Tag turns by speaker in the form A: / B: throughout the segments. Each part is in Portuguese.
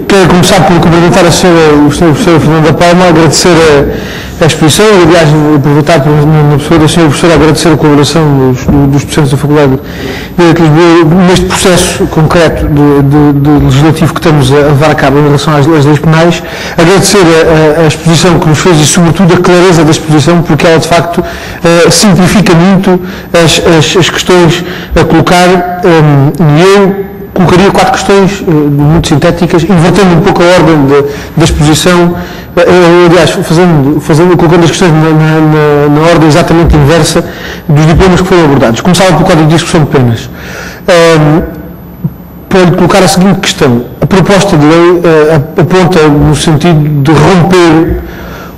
A: Quero começar por cumprimentar o Sr. Fernando da Palma, agradecer a exposição e, aliás, aproveitar na pessoa da Sra. Professora, agradecer a colaboração dos docentes da Faculdade de Lisboa neste processo concreto de legislativo que estamos a levar a cabo em relação às leis penais, agradecer a exposição que nos fez e, sobretudo, a clareza da exposição, porque ela, de facto, simplifica muito as questões a colocar, e eu colocaria 4 questões muito sintéticas, invertendo um pouco a ordem da exposição, aliás, colocando as questões na ordem exatamente inversa dos diplomas que foram abordados. Começava pelo Código de Execução de Penas. Para lhe colocar a seguinte questão: a proposta de lei aponta no sentido de romper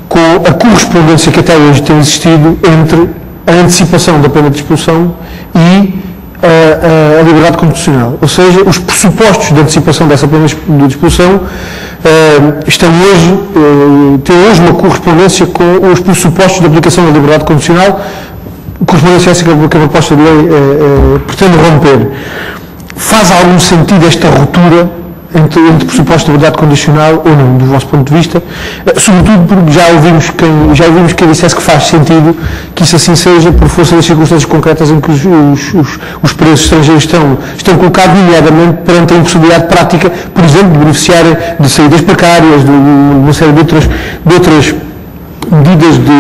A: com a correspondência que até hoje tem existido entre a antecipação da pena de expulsão e a liberdade constitucional, ou seja, os pressupostos de antecipação dessa pena de expulsão têm hoje uma correspondência com os pressupostos de aplicação da liberdade constitucional, correspondência essa que a proposta de lei pretende romper. Faz algum sentido esta ruptura entre pressupostos de liberdade condicional ou não, do vosso ponto de vista? Sobretudo porque já ouvimos quem dissesse que faz sentido que isso assim seja por força das circunstâncias concretas em que os presos estrangeiros estão colocados, nomeadamente perante a impossibilidade prática, por exemplo, de beneficiar de saídas precárias, de uma série de outras medidas de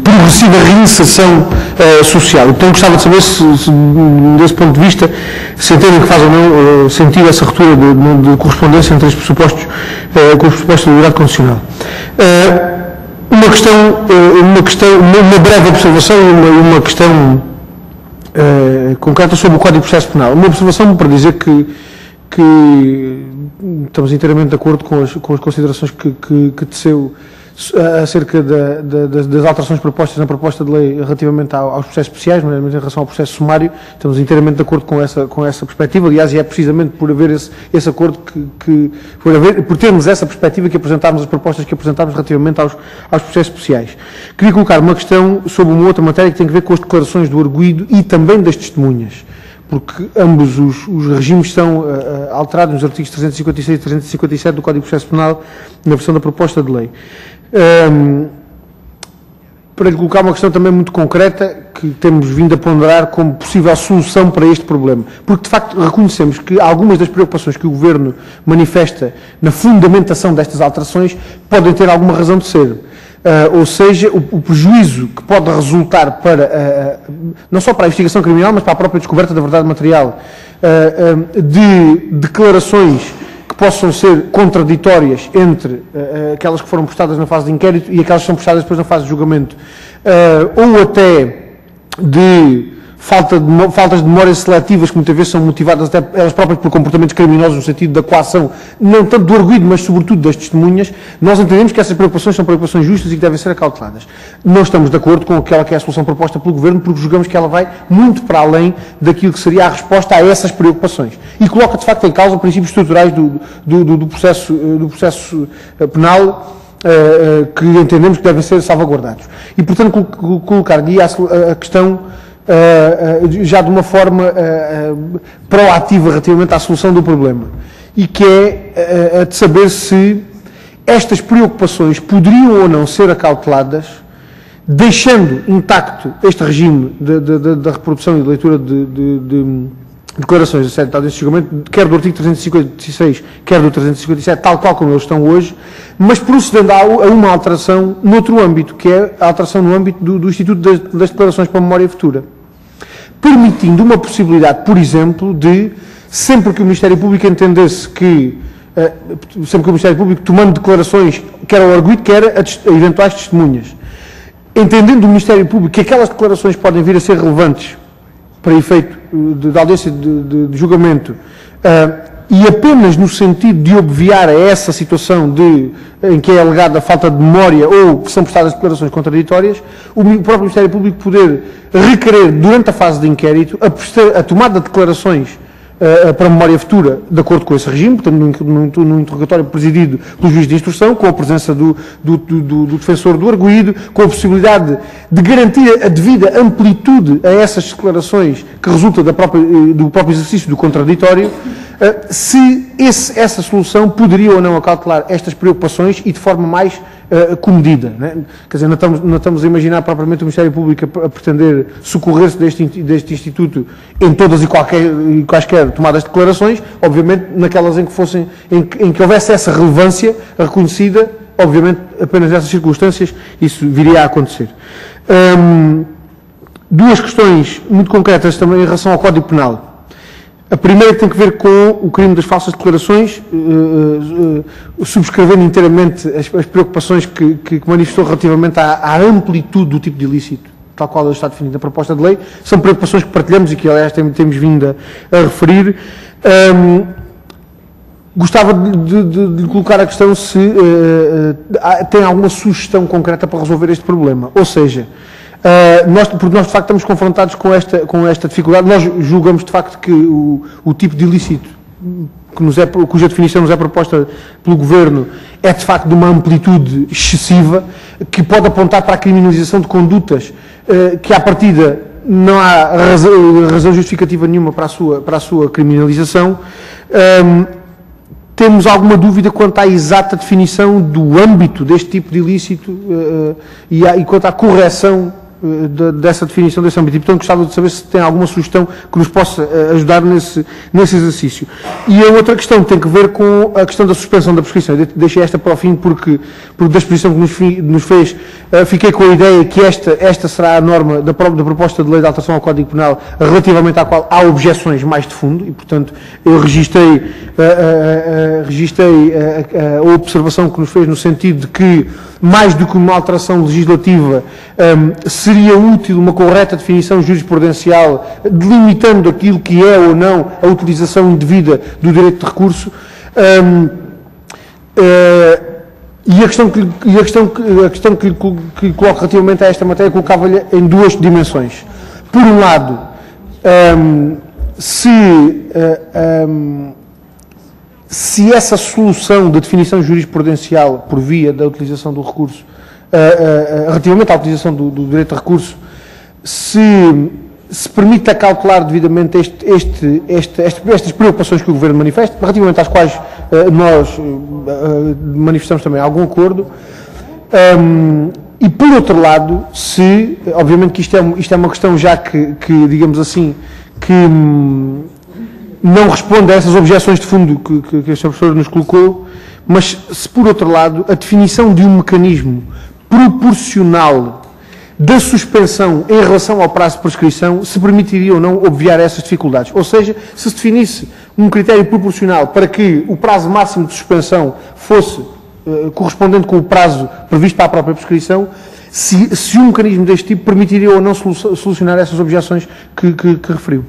A: progressiva reinserção social. Então gostava de saber se desse ponto de vista, se entendem que faz ou não sentido essa ruptura de correspondência entre os pressupostos com os pressupostos da liberdade constitucional. Uma breve observação e uma questão concreta sobre o Código de Processo Penal. Uma observação para dizer que estamos inteiramente de acordo com as considerações que teceu acerca das alterações propostas na proposta de lei relativamente aos processos especiais, mas em relação ao processo sumário, estamos inteiramente de acordo com essa perspectiva. Aliás, e é precisamente por haver esse acordo por termos essa perspectiva que apresentámos as propostas que apresentámos relativamente aos processos especiais. Queria colocar uma questão sobre uma outra matéria que tem a ver com as declarações do arguido e também das testemunhas, porque ambos os regimes são alterados nos artigos 356 e 357 do Código de Processo Penal na versão da proposta de lei. Para lhe colocar uma questão também muito concreta que temos vindo a ponderar como possível solução para este problema, porque de facto reconhecemos que algumas das preocupações que o Governo manifesta na fundamentação destas alterações podem ter alguma razão de ser. Ou seja, o prejuízo que pode resultar para, não só para a investigação criminal, mas para a própria descoberta da verdade material, de declarações que possam ser contraditórias entre aquelas que foram prestadas na fase de inquérito e aquelas que são prestadas depois na fase de julgamento, ou até de faltas de memórias seletivas que muitas vezes são motivadas até elas próprias por comportamentos criminosos no sentido da coação, não tanto do arguido, mas sobretudo das testemunhas. Nós entendemos que essas preocupações são preocupações justas e que devem ser acauteladas. Não estamos de acordo com aquela que é a solução proposta pelo Governo, porque julgamos que ela vai muito para além daquilo que seria a resposta a essas preocupações e coloca de facto em causa princípios estruturais do processo penal que entendemos que devem ser salvaguardados. E, portanto, colocar-lhe a questão já de uma forma proativa relativamente à solução do problema, e que é a de saber se estas preocupações poderiam ou não ser acauteladas, deixando intacto este regime da reprodução e de leitura de declarações assentadas neste julgamento, quer do artigo 356, quer do 357, tal qual como eles estão hoje, mas procedendo a uma alteração noutro âmbito, que é a alteração no âmbito do Instituto das Declarações para a Memória Futura, permitindo uma possibilidade, por exemplo, de, sempre que o Ministério Público entendesse que, sempre que o Ministério Público, tomando declarações, quer ao arguido, quer a eventuais testemunhas, entendendo o Ministério Público que aquelas declarações podem vir a ser relevantes para efeito da audiência de julgamento, e apenas no sentido de obviar a essa situação em que é alegada a falta de memória ou que são prestadas declarações contraditórias, o próprio Ministério Público poder requerer, durante a fase de inquérito, a tomada de declarações para a memória futura, de acordo com esse regime, portanto, num interrogatório presidido pelo juiz de instrução, com a presença do defensor do arguido, com a possibilidade de garantir a devida amplitude a essas declarações que resulta do próprio exercício do contraditório, se essa solução poderia ou não acautelar estas preocupações e de forma mais comedida. Né? Quer dizer, não estamos a imaginar propriamente o Ministério Público a pretender socorrer-se deste Instituto em todas e quaisquer tomadas de declarações, obviamente naquelas em que houvesse essa relevância reconhecida, obviamente apenas nessas circunstâncias isso viria a acontecer. Duas questões muito concretas também em relação ao Código Penal. A primeira tem que ver com o crime das falsas declarações, subscrevendo inteiramente as preocupações que manifestou relativamente à amplitude do tipo de ilícito, tal qual está definido na proposta de lei. São preocupações que partilhamos e que, aliás, temos vindo a referir. Gostava de colocar a questão se tem alguma sugestão concreta para resolver este problema. Ou seja, porque nós de facto estamos confrontados com esta dificuldade. Nós julgamos de facto que o tipo de ilícito cuja definição nos é proposta pelo Governo é de facto de uma amplitude excessiva, que pode apontar para a criminalização de condutas que à partida não há razão justificativa nenhuma para a sua criminalização. Temos alguma dúvida quanto à exata definição do âmbito deste tipo de ilícito e quanto à correção dessa definição desse âmbito. E, portanto, gostava de saber se tem alguma sugestão que nos possa ajudar nesse exercício. E a outra questão tem que ver com a questão da suspensão da prescrição. Eu deixei esta para o fim porque da exposição que nos fez, fiquei com a ideia que esta será a norma da proposta de lei de alteração ao Código Penal, relativamente à qual há objeções mais de fundo, e, portanto, eu registrei a observação que nos fez no sentido de que, mais do que uma alteração legislativa, seria útil uma correta definição jurisprudencial delimitando aquilo que é ou não a utilização indevida do direito de recurso. E a questão que coloco relativamente a esta matéria colocava-lhe em duas dimensões. Por um lado, se essa solução de definição jurisprudencial por via da utilização do recurso, relativamente à utilização do direito de recurso, se permite acautelar devidamente estas preocupações que o Governo manifesta, relativamente às quais nós manifestamos também algum acordo, e por outro lado, obviamente que isto é uma questão já que digamos assim, que não responde a essas objeções de fundo que a Sra. Professora nos colocou, mas se por outro lado a definição de um mecanismo proporcional da suspensão em relação ao prazo de prescrição se permitiria ou não obviar essas dificuldades. Ou seja, se definisse um critério proporcional para que o prazo máximo de suspensão fosse correspondente com o prazo previsto para a própria prescrição, se um mecanismo deste tipo permitiria ou não solucionar essas objeções que referiu.